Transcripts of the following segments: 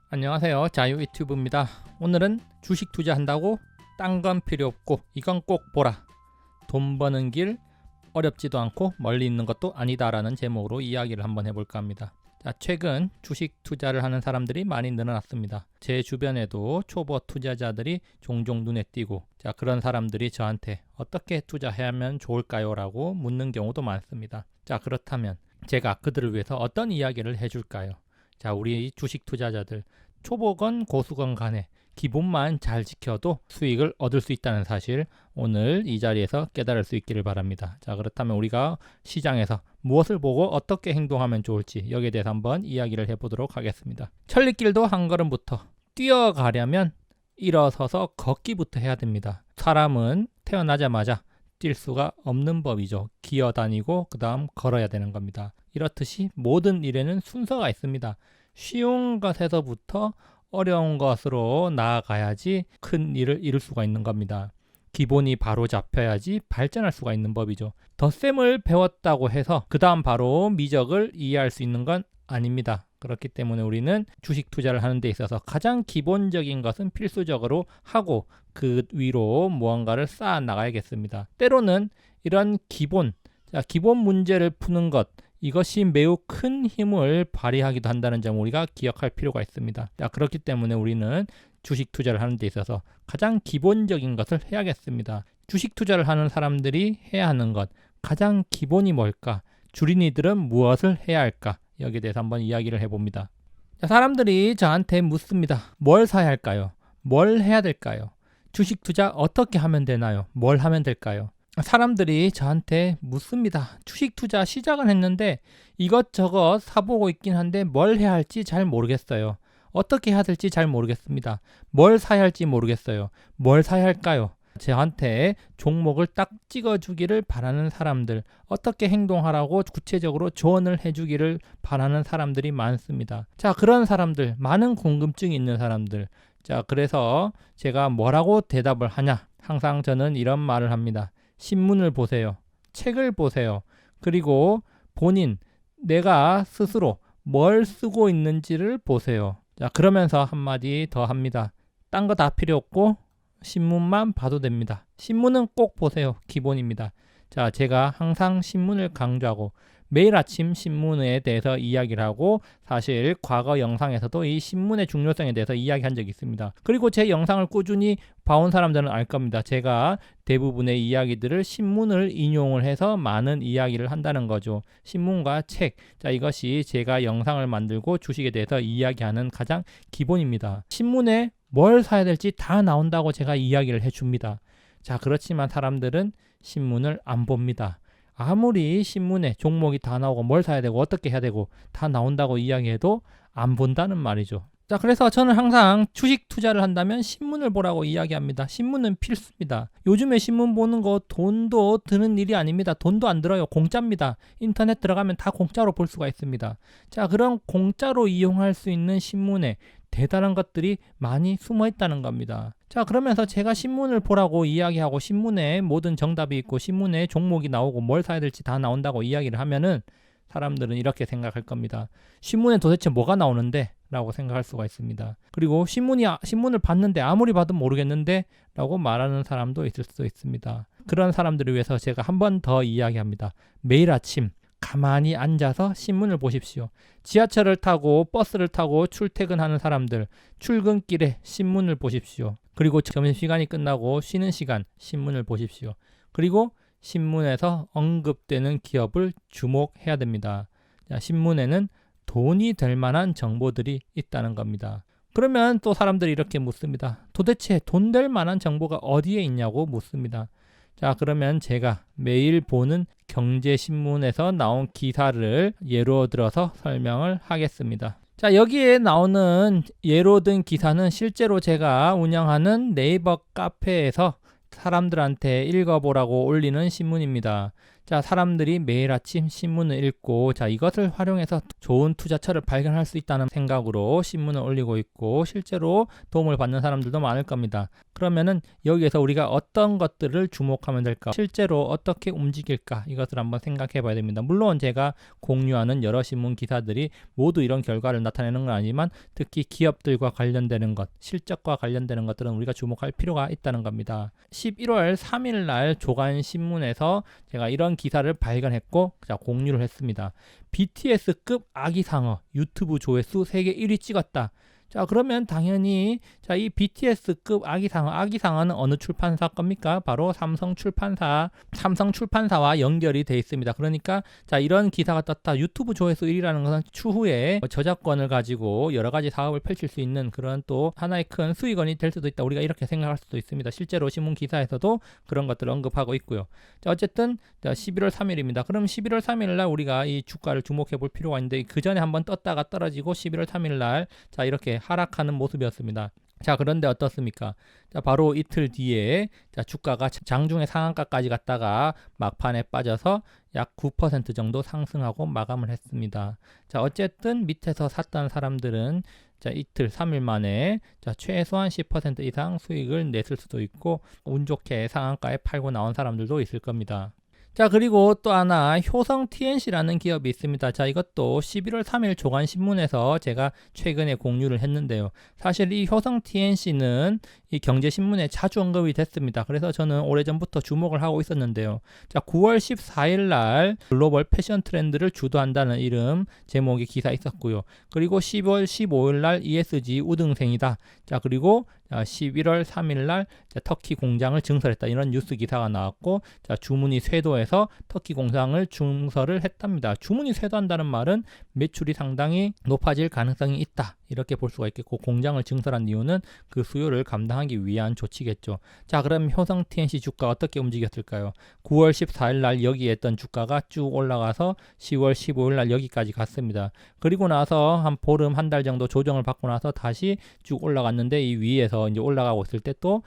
안녕하세요, 자유 유튜브입니다. 오늘은 주식 투자한다고 딴 건 필요 없고 이건 꼭 보라, 돈 버는 길 어렵지도 않고 멀리 있는 것도 아니다라는 제목으로 이야기를 한번 해볼까 합니다. 자, 최근 주식 투자를 하는 사람들이 많이 늘어났습니다. 제 주변에도 초보 투자자들이 종종 눈에 띄고, 자, 그런 사람들이 저한테 어떻게 투자하면 좋을까요? 라고 묻는 경우도 많습니다. 자, 그렇다면 제가 그들을 위해서 어떤 이야기를 해줄까요? 자, 우리 주식 투자자들, 초보건 고수건 간에 기본만 잘 지켜도 수익을 얻을 수 있다는 사실, 오늘 이 자리에서 깨달을 수 있기를 바랍니다. 자, 그렇다면 우리가 시장에서 무엇을 보고 어떻게 행동하면 좋을지 여기에 대해서 한번 이야기를 해보도록 하겠습니다. 천리길도 한 걸음부터, 뛰어가려면 일어서서 걷기부터 해야 됩니다. 사람은 태어나자마자 뛸 수가 없는 법이죠. 기어다니고 그 다음 걸어야 되는 겁니다. 이렇듯이 모든 일에는 순서가 있습니다. 쉬운 것에서부터 어려운 것으로 나아가야지 큰 일을 이룰 수가 있는 겁니다. 기본이 바로 잡혀야지 발전할 수가 있는 법이죠. 덧셈을 배웠다고 해서 그 다음 바로 미적을 이해할 수 있는 건 아닙니다. 그렇기 때문에 우리는 주식 투자를 하는 데 있어서 가장 기본적인 것은 필수적으로 하고 그 위로 무언가를 쌓아 나가야겠습니다. 때로는 이런 기본 문제를 푸는 것, 이것이 매우 큰 힘을 발휘하기도 한다는 점을 우리가 기억할 필요가 있습니다. 자, 그렇기 때문에 우리는 주식 투자를 하는 데 있어서 가장 기본적인 것을 해야겠습니다. 주식 투자를 하는 사람들이 해야 하는 것, 가장 기본이 뭘까? 주린이들은 무엇을 해야 할까? 여기에 대해서 한번 이야기를 해봅니다. 자, 사람들이 저한테 묻습니다. 뭘 사야 할까요? 뭘 해야 될까요? 주식 투자 어떻게 하면 되나요? 뭘 하면 될까요? 사람들이 저한테 묻습니다. 주식 투자 시작은 했는데 이것저것 사보고 있긴 한데 뭘 해야 할지 잘 모르겠어요. 어떻게 해야 될지 잘 모르겠습니다. 뭘 사야 할지 모르겠어요. 뭘 사야 할까요? 저한테 종목을 딱 찍어주기를 바라는 사람들, 어떻게 행동하라고 구체적으로 조언을 해주기를 바라는 사람들이 많습니다. 자, 그런 사람들, 많은 궁금증이 있는 사람들, 자, 그래서 제가 뭐라고 대답을 하냐? 항상 저는 이런 말을 합니다. 신문을 보세요. 책을 보세요. 그리고 내가 스스로 뭘 쓰고 있는지를 보세요. 자, 그러면서 한마디 더 합니다. 딴 거 다 필요 없고 신문만 봐도 됩니다. 신문은 꼭 보세요. 기본입니다. 자, 제가 항상 신문을 강조하고 매일 아침 신문에 대해서 이야기를 하고, 사실 과거 영상에서도 이 신문의 중요성에 대해서 이야기한 적이 있습니다. 그리고 제 영상을 꾸준히 봐온 사람들은 알 겁니다. 제가 대부분의 이야기들을 신문을 인용을 해서 많은 이야기를 한다는 거죠. 신문과 책, 자, 이것이 제가 영상을 만들고 주식에 대해서 이야기하는 가장 기본입니다. 신문에 뭘 사야 될지 다 나온다고 제가 이야기를 해줍니다. 자, 그렇지만 사람들은 신문을 안 봅니다. 아무리 신문에 종목이 다 나오고 뭘 사야 되고 어떻게 해야 되고 다 나온다고 이야기해도 안 본다는 말이죠. 자, 그래서 저는 항상 주식 투자를 한다면 신문을 보라고 이야기합니다. 신문은 필수입니다. 요즘에 신문 보는 거 돈도 드는 일이 아닙니다. 돈도 안 들어요. 공짜입니다. 인터넷 들어가면 다 공짜로 볼 수가 있습니다. 자, 그런 공짜로 이용할 수 있는 신문에 대단한 것들이 많이 숨어 있다는 겁니다. 자, 그러면서 제가 신문을 보라고 이야기하고 신문에 모든 정답이 있고 신문에 종목이 나오고 뭘 사야 될지 다 나온다고 이야기를 하면은 사람들은 이렇게 생각할 겁니다. 신문에 도대체 뭐가 나오는데? 라고 생각할 수가 있습니다. 그리고 신문을 봤는데 아무리 봐도 모르겠는데? 라고 말하는 사람도 있을 수 있습니다. 그런 사람들을 위해서 제가 한 번 더 이야기합니다. 매일 아침 가만히 앉아서 신문을 보십시오. 지하철을 타고 버스를 타고 출퇴근하는 사람들, 출근길에 신문을 보십시오. 그리고 점심시간이 끝나고 쉬는 시간 신문을 보십시오. 그리고 신문에서 언급되는 기업을 주목해야 됩니다. 자, 신문에는 돈이 될 만한 정보들이 있다는 겁니다. 그러면 또 사람들이 이렇게 묻습니다. 도대체 돈 될 만한 정보가 어디에 있냐고 묻습니다. 자, 그러면 제가 매일 보는 경제신문에서 나온 기사를 예로 들어서 설명을 하겠습니다. 자, 여기에 나오는 예로 든 기사는 실제로 제가 운영하는 네이버 카페에서 사람들한테 읽어보라고 올리는 신문입니다. 자, 사람들이 매일 아침 신문을 읽고 자, 이것을 활용해서 좋은 투자처를 발견할 수 있다는 생각으로 신문을 올리고 있고 실제로 도움을 받는 사람들도 많을 겁니다. 그러면은 여기에서 우리가 어떤 것들을 주목하면 될까? 실제로 어떻게 움직일까? 이것을 한번 생각해 봐야 됩니다. 물론 제가 공유하는 여러 신문 기사들이 모두 이런 결과를 나타내는 건 아니지만 특히 기업들과 관련되는 것, 실적과 관련되는 것들은 우리가 주목할 필요가 있다는 겁니다. 11월 3일 날 조간신문에서 제가 이런 기사를 발견했고 자, 공유를 했습니다. BTS급 아기상어 유튜브 조회수 세계 1위 찍었다. 자, 그러면 당연히 자, 이 BTS급 아기상어는 어느 출판사 겁니까? 바로 삼성출판사와 연결이 돼 있습니다. 그러니까 자, 이런 기사가 떴다. 유튜브 조회수 1위라는 것은 추후에 저작권을 가지고 여러 가지 사업을 펼칠 수 있는 그런 또 하나의 큰 수익원이 될 수도 있다. 우리가 이렇게 생각할 수도 있습니다. 실제로 신문 기사에서도 그런 것들을 언급하고 있고요. 자, 어쨌든 자, 11월 3일입니다. 그럼 11월 3일 날 우리가 이 주가를 주목해 볼 필요가 있는데 그 전에 한번 떴다가 떨어지고 11월 3일 날 자, 이렇게 하락하는 모습이었습니다. 자, 그런데 어떻습니까? 자, 바로 이틀 뒤에 자, 주가가 장중에 상한가까지 갔다가 막판에 빠져서 약 9% 정도 상승하고 마감을 했습니다. 자, 어쨌든 밑에서 샀던 사람들은 자, 이틀 3일 만에 자, 최소한 10% 이상 수익을 냈을 수도 있고 운 좋게 상한가에 팔고 나온 사람들도 있을 겁니다. 자, 그리고 또 하나 효성 TNC라는 기업이 있습니다. 자, 이것도 11월 3일 조간신문에서 제가 최근에 공유를 했는데요. 사실 이 효성 TNC는 이 경제신문에 자주 언급이 됐습니다. 그래서 저는 오래전부터 주목을 하고 있었는데요. 자, 9월 14일 날 글로벌 패션 트렌드를 주도한다는 이름 제목의 기사 있었고요. 그리고 10월 15일 날 ESG 우등생이다. 자, 그리고 11월 3일 날 터키 공장을 증설했다. 이런 뉴스 기사가 나왔고 자, 주문이 쇄도해서 터키 공장을 증설을 했답니다. 주문이 쇄도한다는 말은 매출이 상당히 높아질 가능성이 있다. 이렇게 볼 수가 있겠고 공장을 증설한 이유는 그 수요를 감당하기 위한 조치겠죠. 자, 그럼 효성 TNC 주가 어떻게 움직였을까요? 9월 14일 날 여기에 있던 주가가 쭉 올라가서 10월 15일 날 여기까지 갔습니다. 그리고 나서 한 보름 한 달 정도 조정을 받고 나서 다시 쭉 올라갔는데 이 위에서 이제 올라가고 있을 때 또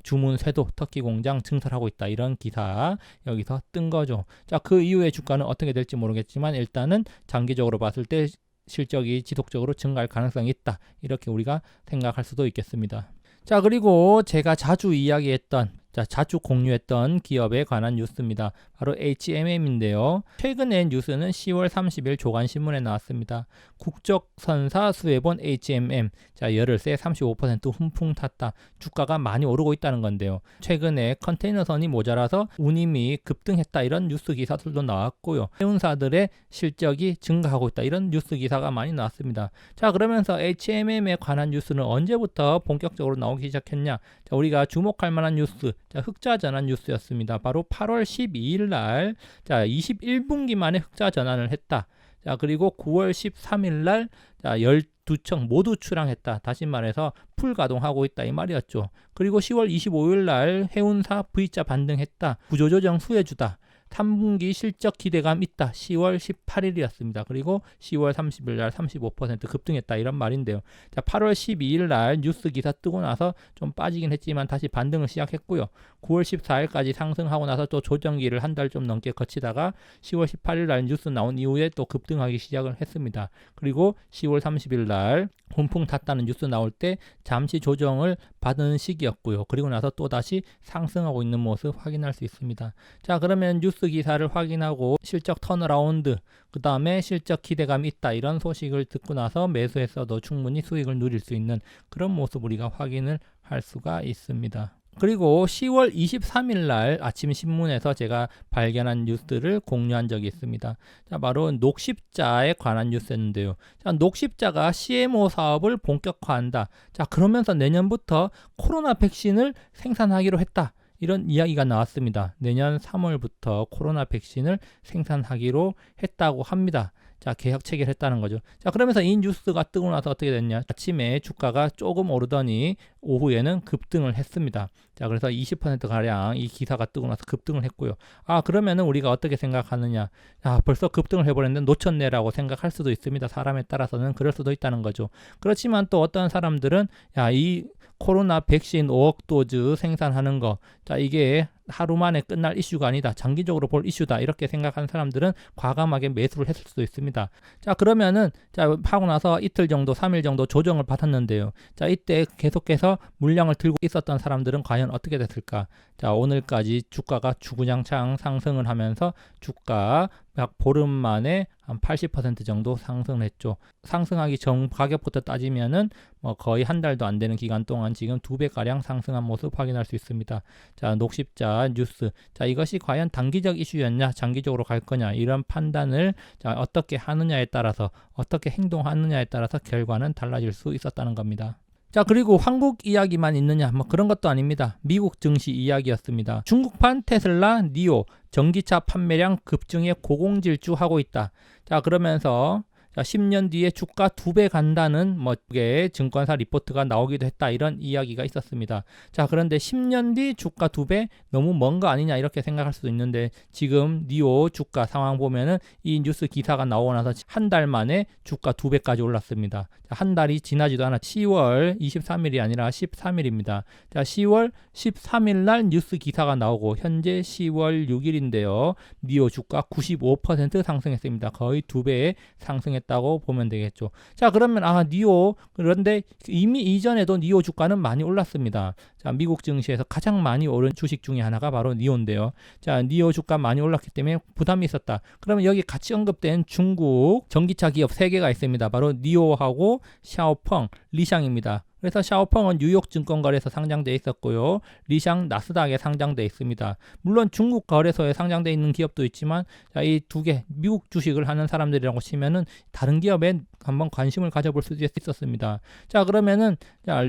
주문 쇄도 터키 공장 증설하고 있다. 이런 기사 여기서 뜬 거죠. 자, 그 이후에 주가는 어떻게 될지 모르겠지만 일단은 장기적으로 봤을 때 실적이 지속적으로 증가할 가능성이 있다. 이렇게 우리가 생각할 수도 있겠습니다. 자, 그리고 제가 자주 이야기했던 자주 공유했던 기업에 관한 뉴스입니다. 바로 HMM인데요. 최근의 뉴스는 10월 30일 조간신문에 나왔습니다. 국적선사 수혜본 HMM 열흘새 35% 훈풍 탔다. 주가가 많이 오르고 있다는 건데요. 최근에 컨테이너선이 모자라서 운임이 급등했다. 이런 뉴스 기사들도 나왔고요. 해운사들의 실적이 증가하고 있다. 이런 뉴스 기사가 많이 나왔습니다. 자, 그러면서 HMM에 관한 뉴스는 언제부터 본격적으로 나오기 시작했냐? 자, 우리가 주목할 만한 뉴스 흑자 전환 뉴스였습니다. 바로 8월 12일 날 21분기 만에 흑자 전환을 했다. 자, 그리고 9월 13일 날 12척 모두 출항했다. 다시 말해서 풀 가동하고 있다 이 말이었죠. 그리고 10월 25일 날 해운사 V자 반등했다. 구조조정 수혜주다. 3분기 실적 기대감 있다. 10월 18일이었습니다. 그리고 10월 30일 날 35% 급등했다. 이런 말인데요. 자, 8월 12일 날 뉴스 기사 뜨고 나서 좀 빠지긴 했지만 다시 반등을 시작했고요. 9월 14일까지 상승하고 나서 또 조정기를 한 달 좀 넘게 거치다가 10월 18일 날 뉴스 나온 이후에 또 급등하기 시작을 했습니다. 그리고 10월 30일 날 훈풍 탔다는 뉴스 나올 때 잠시 조정을 받은 시기였고요. 그리고 나서 또 다시 상승하고 있는 모습 확인할 수 있습니다. 자, 그러면 뉴스 기사를 확인하고 실적 턴어라운드, 그 다음에 실적 기대감이 있다 이런 소식을 듣고 나서 매수했어도 충분히 수익을 누릴 수 있는 그런 모습 우리가 확인을 할 수가 있습니다. 그리고 10월 23일 날 아침 신문에서 제가 발견한 뉴스를 공유한 적이 있습니다. 자, 바로 녹십자에 관한 뉴스였는데요. 자, 녹십자가 CMO 사업을 본격화한다. 자, 그러면서 내년부터 코로나 백신을 생산하기로 했다. 이런 이야기가 나왔습니다. 내년 3월부터 코로나 백신을 생산하기로 했다고 합니다. 자, 계약 체결했다는 거죠. 자, 그러면서 이 뉴스가 뜨고 나서 어떻게 됐냐? 아침에 주가가 조금 오르더니 오후에는 급등을 했습니다. 자, 그래서 20%가량 이 기사가 뜨고 나서 급등을 했고요. 아, 그러면은 우리가 어떻게 생각하느냐? 아, 벌써 급등을 해버렸는데 놓쳤네라고 생각할 수도 있습니다. 사람에 따라서는 그럴 수도 있다는 거죠. 그렇지만 또 어떤 사람들은 이 코로나 백신 5억 도즈 생산하는 거, 자, 이게 하루 만에 끝날 이슈가 아니다. 장기적으로 볼 이슈다. 이렇게 생각하는 사람들은 과감하게 매수를 했을 수도 있습니다. 자, 그러면은 자, 하고 나서 이틀 정도, 3일 정도 조정을 받았는데요. 자, 이때 계속해서 물량을 들고 있었던 사람들은 과연 어떻게 됐을까? 자, 오늘까지 주가가 주구장창 상승을 하면서 주가 약 보름 만에 한 80% 정도 상승했죠. 상승하기 전 가격부터 따지면은 거의 한 달도 안 되는 기간 동안 지금 2배가량 상승한 모습 확인할 수 있습니다. 자, 녹십자 뉴스. 자, 이것이 과연 단기적 이슈였냐, 장기적으로 갈 거냐, 이런 판단을 자, 어떻게 하느냐에 따라서, 어떻게 행동하느냐에 따라서 결과는 달라질 수 있었다는 겁니다. 자, 그리고 한국 이야기만 있느냐, 그런 것도 아닙니다. 미국 증시 이야기였습니다. 중국판 테슬라, 니오 전기차 판매량 급증에 고공질주하고 있다. 자, 그러면서 자, 10년 뒤에 주가 2배 간다는 게 증권사 리포트가 나오기도 했다. 이런 이야기가 있었습니다. 자, 그런데 10년 뒤 주가 2배 너무 먼 거 아니냐 이렇게 생각할 수도 있는데 지금 니오 주가 상황 보면은 이 뉴스 기사가 나오고 나서 한 달 만에 주가 2배까지 올랐습니다. 자, 한 달이 지나지도 않아 10월 23일이 아니라 13일입니다. 자, 10월 13일 날 뉴스 기사가 나오고 현재 10월 6일인데요. 니오 주가 95% 상승했습니다. 거의 2배의 상승했다고 보면 되겠죠. 자, 그러면 니오, 그런데 이미 이전에도 니오 주가는 많이 올랐습니다. 자, 미국 증시에서 가장 많이 오른 주식 중에 하나가 바로 니오인데요. 자, 니오 주가 많이 올랐기 때문에 부담이 있었다. 그러면 여기 같이 언급된 중국 전기차 기업 3개가 있습니다. 바로 니오하고 샤오펑, 리샹입니다. 그래서 샤오펑은 뉴욕 증권거래소 상장되어 있었고요. 리샹 나스닥에 상장되어 있습니다. 물론 중국 거래소에 상장되어 있는 기업도 있지만 자, 이 2개 미국 주식을 하는 사람들이라고 치면은 다른 기업에 한번 관심을 가져볼 수도 있었습니다. 자, 그러면은 자,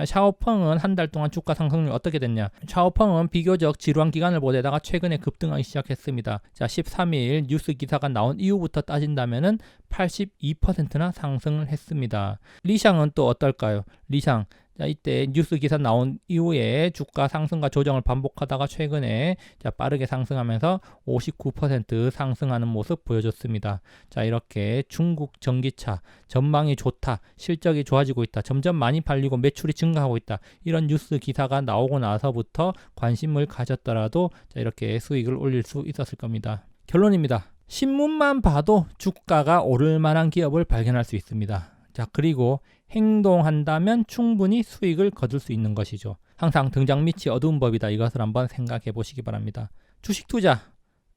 샤오펑은 한 달 동안 주가 상승률이 어떻게 됐냐? 샤오펑은 비교적 지루한 기간을 보내다가 최근에 급등하기 시작했습니다. 자, 13일 뉴스 기사가 나온 이후부터 따진다면은 82%나 상승을 했습니다. 리샹은 또 어떨까요? 리샹. 자, 이때 뉴스 기사 나온 이후에 주가 상승과 조정을 반복하다가 최근에 자, 빠르게 상승하면서 59% 상승하는 모습 보여줬습니다. 자, 이렇게 중국 전기차 전망이 좋다, 실적이 좋아지고 있다, 점점 많이 팔리고 매출이 증가하고 있다, 이런 뉴스 기사가 나오고 나서부터 관심을 가졌더라도 자, 이렇게 수익을 올릴 수 있었을 겁니다. 결론입니다. 신문만 봐도 주가가 오를 만한 기업을 발견할 수 있습니다. 자, 그리고 행동한다면 충분히 수익을 거둘 수 있는 것이죠. 항상 등장 밑이 어두운 법이다. 이것을 한번 생각해 보시기 바랍니다. 주식 투자,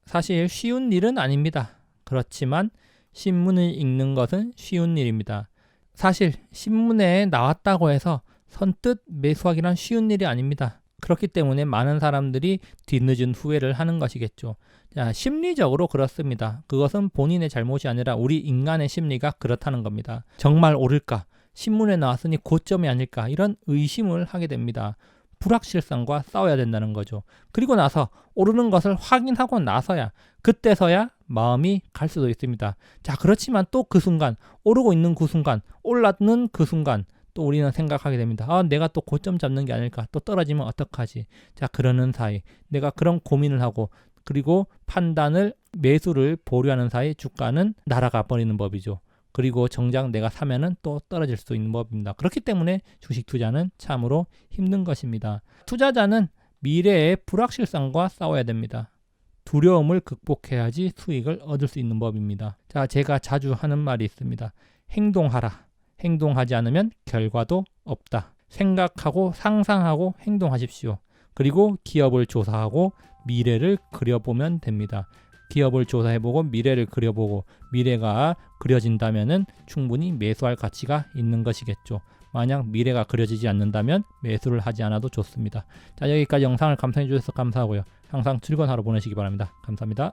사실 쉬운 일은 아닙니다. 그렇지만 신문을 읽는 것은 쉬운 일입니다. 사실 신문에 나왔다고 해서 선뜻 매수하기란 쉬운 일이 아닙니다. 그렇기 때문에 많은 사람들이 뒤늦은 후회를 하는 것이겠죠. 자, 심리적으로 그렇습니다. 그것은 본인의 잘못이 아니라 우리 인간의 심리가 그렇다는 겁니다. 정말 오를까? 신문에 나왔으니 고점이 아닐까? 이런 의심을 하게 됩니다. 불확실성과 싸워야 된다는 거죠. 그리고 나서 오르는 것을 확인하고 나서야, 그때서야 마음이 갈 수도 있습니다. 자, 그렇지만 또 그 순간, 오르고 있는 그 순간, 올랐는 그 순간 또 우리는 생각하게 됩니다. 내가 또 고점 잡는 게 아닐까? 또 떨어지면 어떡하지? 자, 그러는 사이 내가 그런 고민을 하고 그리고 판단을, 매수를 보류하는 사이 주가는 날아가 버리는 법이죠. 그리고 정작 내가 사면은 또 떨어질 수 있는 법입니다. 그렇기 때문에 주식 투자는 참으로 힘든 것입니다. 투자자는 미래의 불확실성과 싸워야 됩니다. 두려움을 극복해야지 수익을 얻을 수 있는 법입니다. 자, 제가 자주 하는 말이 있습니다. 행동하라. 행동하지 않으면 결과도 없다. 생각하고 상상하고 행동하십시오. 그리고 기업을 조사하고 미래를 그려보면 됩니다. 기업을 조사해보고 미래를 그려보고 미래가 그려진다면 충분히 매수할 가치가 있는 것이겠죠. 만약 미래가 그려지지 않는다면 매수를 하지 않아도 좋습니다. 자, 여기까지 영상을 감상해 주셔서 감사하고요. 항상 즐거운 하루 보내시기 바랍니다. 감사합니다.